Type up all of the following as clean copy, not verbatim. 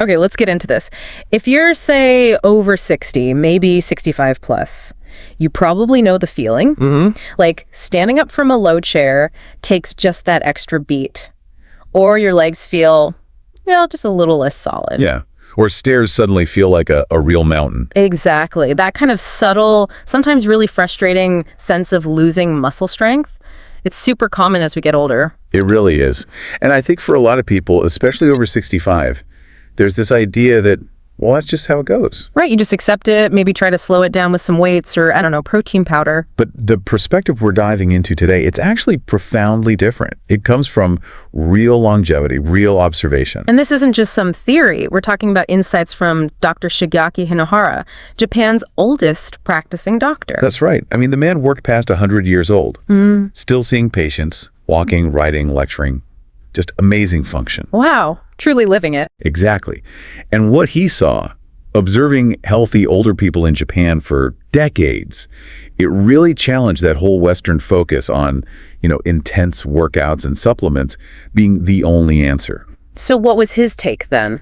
Okay, let's get into this. If you're, say, over 60, maybe 65 plus, you probably know the feeling. Like standing up from a low chair takes just that extra beat. Or your legs feel, just a little less solid. Yeah. Or stairs suddenly feel like a real mountain. Exactly. That kind of subtle, sometimes really frustrating sense of losing muscle strength. It's super common as we get older. It really is. And I think for a lot of people, especially over 65, there's this idea that, well, that's just how it goes. Right. You just accept it, maybe try to slow it down with some weights or, I don't know, protein powder. But the perspective we're diving into today, it's actually profoundly different. It comes from real longevity, real observation. And this isn't just some theory. We're talking about insights from Dr. Shigeaki Hinohara, Japan's oldest practicing doctor. That's right. I mean, the man worked past 100 years old, still seeing patients, walking, writing, lecturing. Just amazing function. Wow. Truly living it. Exactly. And what he saw, observing healthy older people in Japan for decades, it really challenged that whole Western focus on, intense workouts and supplements being the only answer. So what was his take then,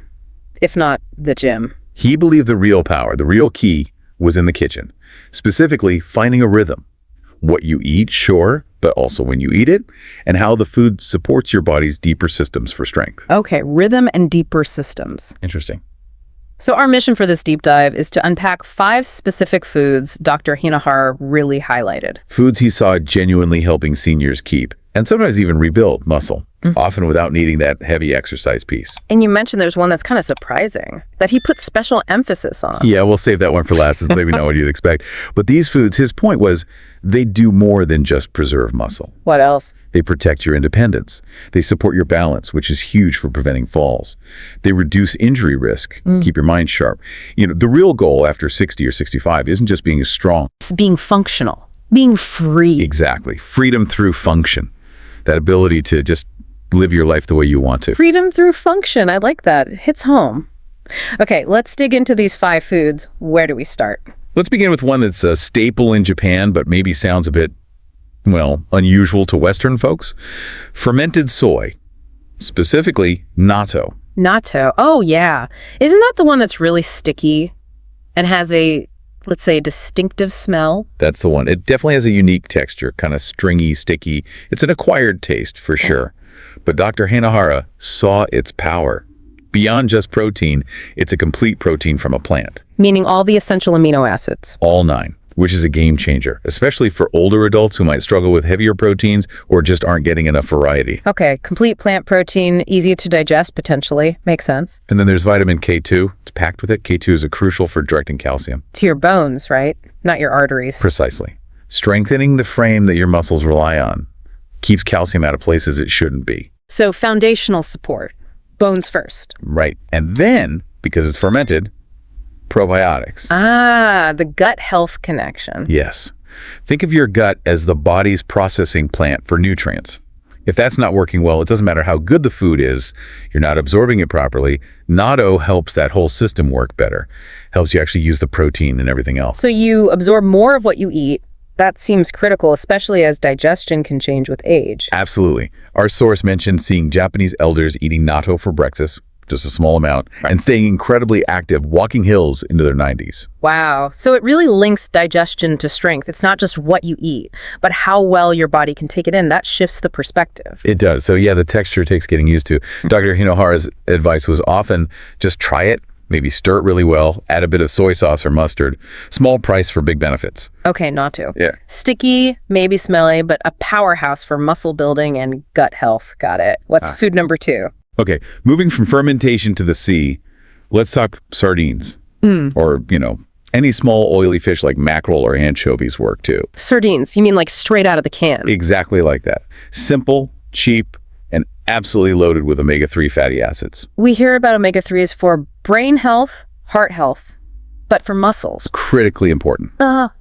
if not the gym? He believed the real power, the real key, was in the kitchen, specifically finding a rhythm. What you eat, sure, but also when you eat it, and how the food supports your body's deeper systems for strength. Okay, rhythm and deeper systems. Interesting. So our mission for this deep dive is to unpack 5 specific foods Dr. Hinohara really highlighted. Foods he saw genuinely helping seniors keep, and sometimes even rebuild, muscle, often without needing that heavy exercise piece. And you mentioned there's one that's kind of surprising, that he put special emphasis on. Yeah, we'll save that one for last. It's maybe not what you'd expect. But these foods, his point was, they do more than just preserve muscle. What else? They protect your independence. They support your balance, which is huge for preventing falls. They reduce injury risk, keep your mind sharp. The real goal after 60 or 65 isn't just being strong. It's being functional, being free. Exactly. Freedom through function. That ability to just live your life the way you want to. Freedom through function. I like that. It hits home. Okay, let's dig into these 5 foods. Where do we start? Let's begin with one that's a staple in Japan, but maybe sounds a bit, unusual to Western folks. Fermented soy, specifically natto. Natto. Oh, yeah. Isn't that the one that's really sticky and has a, let's say, distinctive smell? That's the one. It definitely has a unique texture, kind of stringy, sticky. It's an acquired taste for sure. But Dr. Hinohara saw its power. Beyond just protein, it's a complete protein from a plant. Meaning all the essential amino acids. All 9, which is a game changer, especially for older adults who might struggle with heavier proteins or just aren't getting enough variety. Okay, complete plant protein, easy to digest potentially. Makes sense. And then there's vitamin K2. It's packed with it. K2 is crucial for directing calcium. To your bones, right? Not your arteries. Precisely. Strengthening the frame that your muscles rely on. Keeps calcium out of places it shouldn't be. So foundational support. Bones first. Right. And then, because it's fermented, probiotics. Ah, the gut health connection. Yes. Think of your gut as the body's processing plant for nutrients. If that's not working well, it doesn't matter how good the food is, you're not absorbing it properly. Natto helps that whole system work better. Helps you actually use the protein and everything else. So you absorb more of what you eat. That seems critical, especially as digestion can change with age. Absolutely. Our source mentioned seeing Japanese elders eating natto for breakfast, just a small amount, and staying incredibly active, walking hills into their 90s. Wow. So it really links digestion to strength. It's not just what you eat, but how well your body can take it in. That shifts the perspective. It does. So yeah, the texture takes getting used to. Dr. Hinohara's advice was often just try it, maybe stir it really well, add a bit of soy sauce or mustard. Small price for big benefits. Okay, natto. Yeah. Sticky, maybe smelly, but a powerhouse for muscle building and gut health. Got it. What's food number 2? Okay, moving from fermentation to the sea, let's talk sardines. Or, any small oily fish like mackerel or anchovies work too. Sardines, you mean like straight out of the can? Exactly like that. Simple, cheap, and absolutely loaded with omega-3 fatty acids. We hear about omega-3s for brain health, heart health, but for muscles. Critically important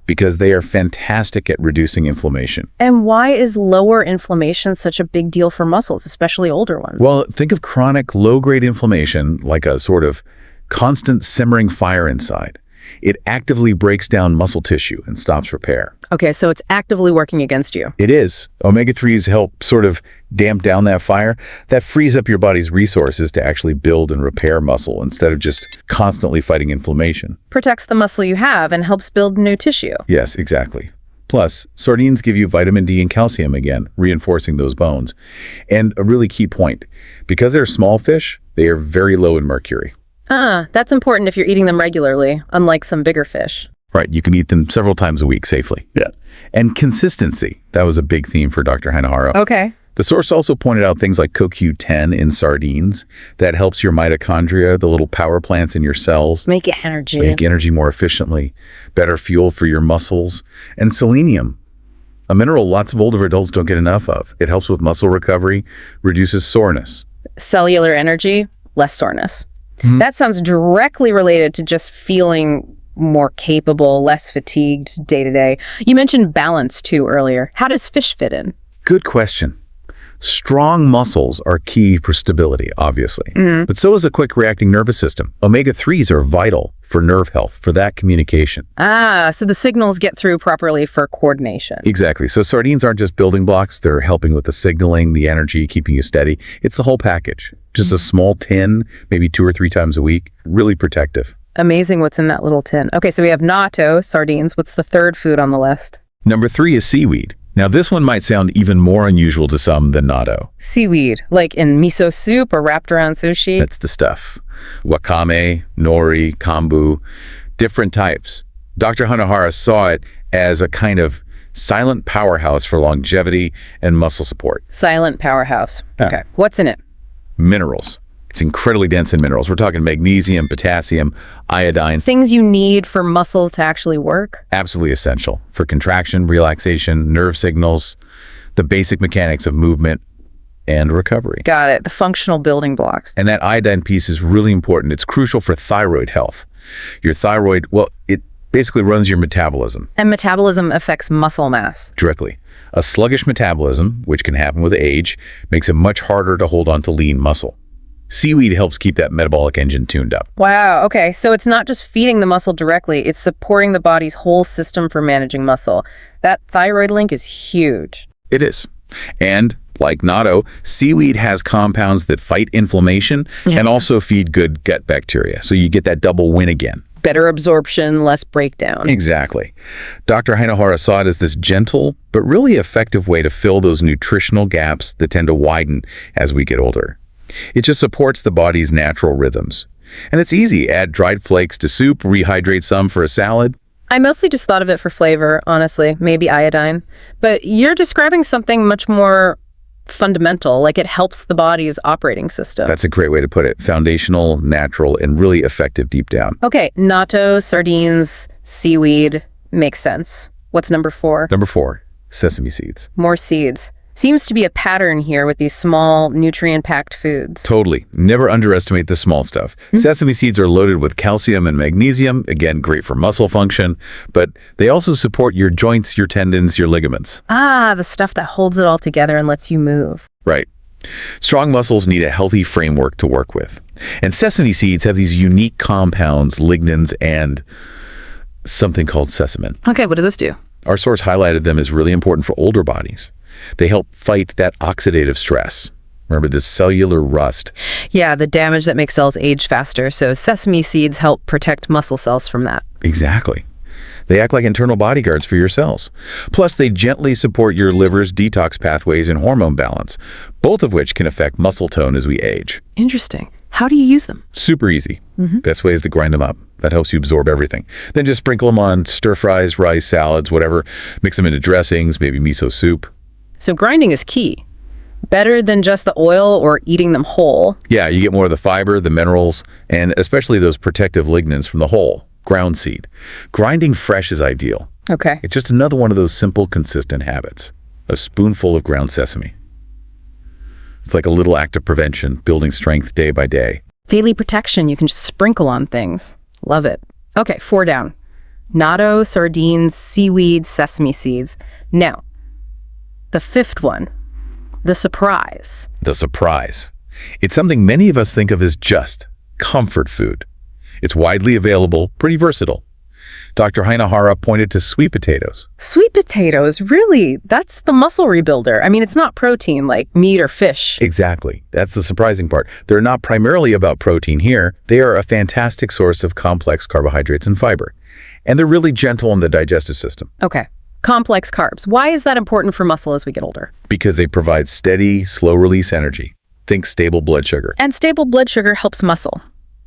because they are fantastic at reducing inflammation. And why is lower inflammation such a big deal for muscles, especially older ones? Well, think of chronic low-grade inflammation like a sort of constant simmering fire inside. It actively breaks down muscle tissue and stops repair. Okay, so it's actively working against you. It is. Omega-3s help sort of damp down that fire. That frees up your body's resources to actually build and repair muscle instead of just constantly fighting inflammation. Protects the muscle you have and helps build new tissue. Yes, exactly. Plus, sardines give you vitamin D and calcium again, reinforcing those bones. And a really key point, because they're small fish, they are very low in mercury. That's important if you're eating them regularly, unlike some bigger fish. Right, you can eat them several times a week safely. Yeah. And consistency, that was a big theme for Dr. Hinohara. Okay. The source also pointed out things like CoQ10 in sardines. That helps your mitochondria, the little power plants in your cells. Make energy. Make energy more efficiently. Better fuel for your muscles. And selenium, a mineral lots of older adults don't get enough of. It helps with muscle recovery, reduces soreness. Cellular energy, less soreness. That sounds directly related to just feeling more capable, less fatigued day to day. You mentioned balance too earlier. How does fish fit in? Good question. Strong muscles are key for stability, obviously, but so is a quick reacting nervous system. Omega-3s are vital for nerve health, for that communication. So the signals get through properly for coordination. Exactly. So sardines aren't just building blocks. They're helping with the signaling, the energy, keeping you steady. It's the whole package. Just a small tin, maybe 2 or 3 times a week. Really protective. Amazing what's in that little tin. Okay, so we have natto, sardines. What's the third food on the list? Number 3 is seaweed. Now, this one might sound even more unusual to some than natto. Seaweed, like in miso soup or wrapped around sushi? That's the stuff. Wakame, nori, kombu, different types. Dr. Hinohara saw it as a kind of silent powerhouse for longevity and muscle support. Silent powerhouse. Yeah. Okay. What's in it? Minerals. It's incredibly dense in minerals. We're talking magnesium, potassium, iodine. Things you need for muscles to actually work? Absolutely essential for contraction, relaxation, nerve signals, the basic mechanics of movement and recovery. Got it. The functional building blocks. And that iodine piece is really important. It's crucial for thyroid health. Your thyroid, well, it basically runs your metabolism. And metabolism affects muscle mass. Directly. A sluggish metabolism, which can happen with age, makes it much harder to hold on to lean muscle. Seaweed helps keep that metabolic engine tuned up. Wow. Okay. So it's not just feeding the muscle directly, it's supporting the body's whole system for managing muscle. That thyroid link is huge. It is. And like natto, seaweed has compounds that fight inflammation and also feed good gut bacteria. So you get that double win again. Better absorption, less breakdown. Exactly. Dr. Hinohara saw it as this gentle but really effective way to fill those nutritional gaps that tend to widen as we get older. It just supports the body's natural rhythms. And it's easy. Add dried flakes to soup, rehydrate some for a salad. I mostly just thought of it for flavor, honestly, maybe iodine. But you're describing something much more fundamental, like it helps the body's operating system. That's a great way to put it. Foundational, natural, and really effective deep down. Okay, natto, sardines, seaweed, makes sense. What's number 4? Number 4, sesame seeds. More seeds. Seems to be a pattern here with these small, nutrient-packed foods. Totally. Never underestimate the small stuff. Sesame seeds are loaded with calcium and magnesium, again, great for muscle function, but they also support your joints, your tendons, your ligaments. The stuff that holds it all together and lets you move. Right. Strong muscles need a healthy framework to work with. And sesame seeds have these unique compounds, lignans, and something called sesamin. Okay, what do those do? Our source highlighted them as really important for older bodies. They help fight that oxidative stress. Remember, this cellular rust. Yeah, the damage that makes cells age faster. So sesame seeds help protect muscle cells from that. Exactly. They act like internal bodyguards for your cells. Plus, they gently support your liver's detox pathways and hormone balance, both of which can affect muscle tone as we age. Interesting. How do you use them? Super easy. Best way is to grind them up. That helps you absorb everything. Then just sprinkle them on stir fries, rice, salads, whatever. Mix them into dressings, maybe miso soup. So grinding is key. Better than just the oil or eating them whole. Yeah, you get more of the fiber, the minerals, and especially those protective lignans from the whole ground seed. Grinding fresh is ideal. Okay. It's just another one of those simple, consistent habits. A spoonful of ground sesame. It's like a little act of prevention, building strength day by day. Daily protection you can just sprinkle on things. Love it. Okay, 4 down. Natto, sardines, seaweed, sesame seeds. Now, the 5th one, the surprise. The surprise. It's something many of us think of as just comfort food. It's widely available, pretty versatile. Dr. Hinohara pointed to sweet potatoes. Sweet potatoes, really? That's the muscle rebuilder. I mean, it's not protein like meat or fish. Exactly. That's the surprising part. They're not primarily about protein here. They are a fantastic source of complex carbohydrates and fiber. And they're really gentle on the digestive system. Okay. Complex carbs. Why is that important for muscle as we get older? Because they provide steady, slow-release energy. Think stable blood sugar. And stable blood sugar helps muscle.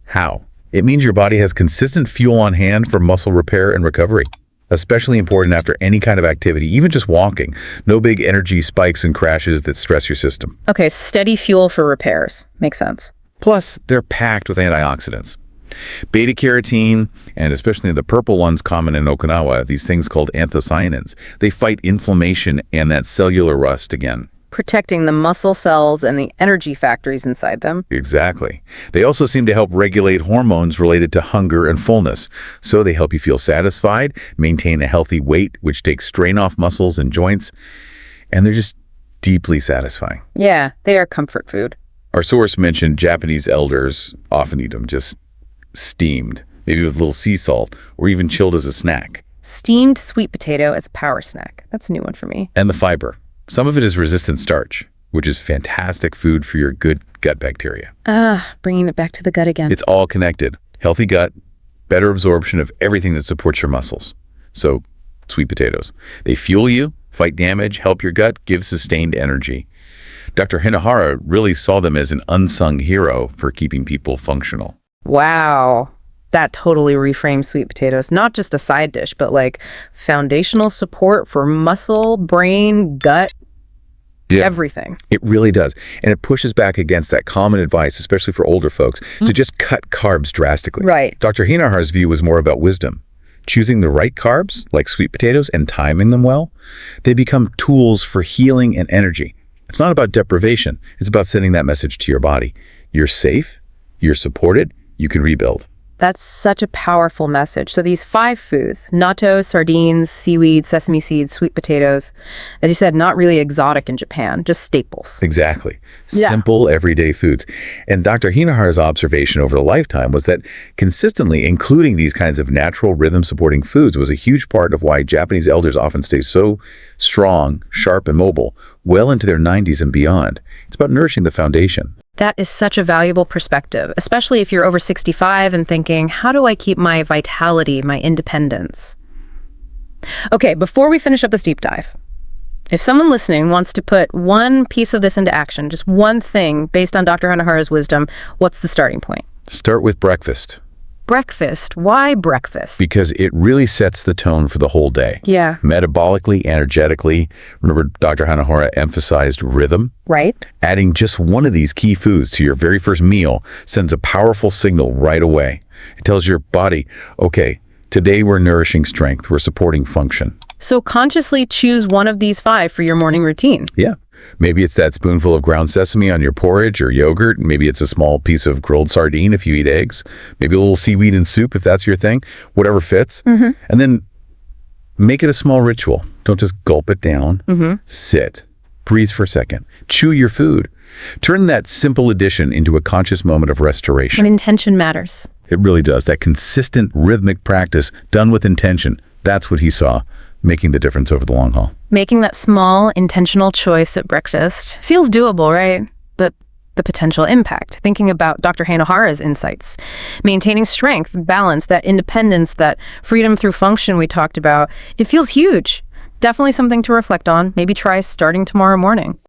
How? It means your body has consistent fuel on hand for muscle repair and recovery. Especially important after any kind of activity, even just walking. No big energy spikes and crashes that stress your system. Okay, steady fuel for repairs. Makes sense. Plus, they're packed with antioxidants. Beta-carotene, and especially the purple ones common in Okinawa, these things called anthocyanins, they fight inflammation and that cellular rust again. Protecting the muscle cells and the energy factories inside them. Exactly. They also seem to help regulate hormones related to hunger and fullness. So they help you feel satisfied, maintain a healthy weight, which takes strain off muscles and joints, and they're just deeply satisfying. Yeah, they are comfort food. Our source mentioned Japanese elders often eat them just steamed, maybe with a little sea salt, or even chilled as a snack. Steamed sweet potato as a power snack. That's a new one for me. And the fiber. Some of it is resistant starch, which is fantastic food for your good gut bacteria. Bringing it back to the gut again. It's all connected. Healthy gut, better absorption of everything that supports your muscles. So, sweet potatoes. They fuel you, fight damage, help your gut, give sustained energy. Dr. Hinohara really saw them as an unsung hero for keeping people functional. Wow. That totally reframes sweet potatoes. Not just a side dish, but like foundational support for muscle, brain, gut, everything. It really does. And it pushes back against that common advice, especially for older folks, to just cut carbs drastically. Right. Dr. Hinohara's view was more about wisdom. Choosing the right carbs, like sweet potatoes, and timing them well, they become tools for healing and energy. It's not about deprivation. It's about sending that message to your body. You're safe, you're supported, you can rebuild. That's such a powerful message. So these 5 foods, natto, sardines, seaweed, sesame seeds, sweet potatoes, as you said, not really exotic in Japan, just staples. Exactly. Yeah. Simple, everyday foods. And Dr. Hinohara's observation over a lifetime was that consistently including these kinds of natural rhythm-supporting foods was a huge part of why Japanese elders often stay so strong, sharp, and mobile well into their 90s and beyond. It's about nourishing the foundation. That is such a valuable perspective, especially if you're over 65 and thinking, how do I keep my vitality, my independence? Okay, before we finish up this deep dive, if someone listening wants to put one piece of this into action, just one thing based on Dr. Hinohara's wisdom, what's the starting point? Start with breakfast. Breakfast. Why breakfast? Because it really sets the tone for the whole day. Yeah. Metabolically, energetically. Remember, Dr. Hinohara emphasized rhythm? Right. Adding just one of these key foods to your very first meal sends a powerful signal right away. It tells your body, okay, today we're nourishing strength, we're supporting function. So consciously choose one of these 5 for your morning routine. Yeah. Maybe it's that spoonful of ground sesame on your porridge or yogurt. Maybe it's a small piece of grilled sardine if you eat eggs. Maybe a little seaweed in soup if that's your thing. Whatever fits. And then make it a small ritual. Don't just gulp it down. Sit. Breathe for a second. Chew your food. Turn that simple addition into a conscious moment of restoration. And intention matters. It really does. That consistent rhythmic practice done with intention. That's what he saw, making the difference over the long haul. Making that small, intentional choice at breakfast feels doable, right? But the potential impact, thinking about Dr. Hinohara's insights, maintaining strength, balance, that independence, that freedom through function we talked about, it feels huge. Definitely something to reflect on. Maybe try starting tomorrow morning.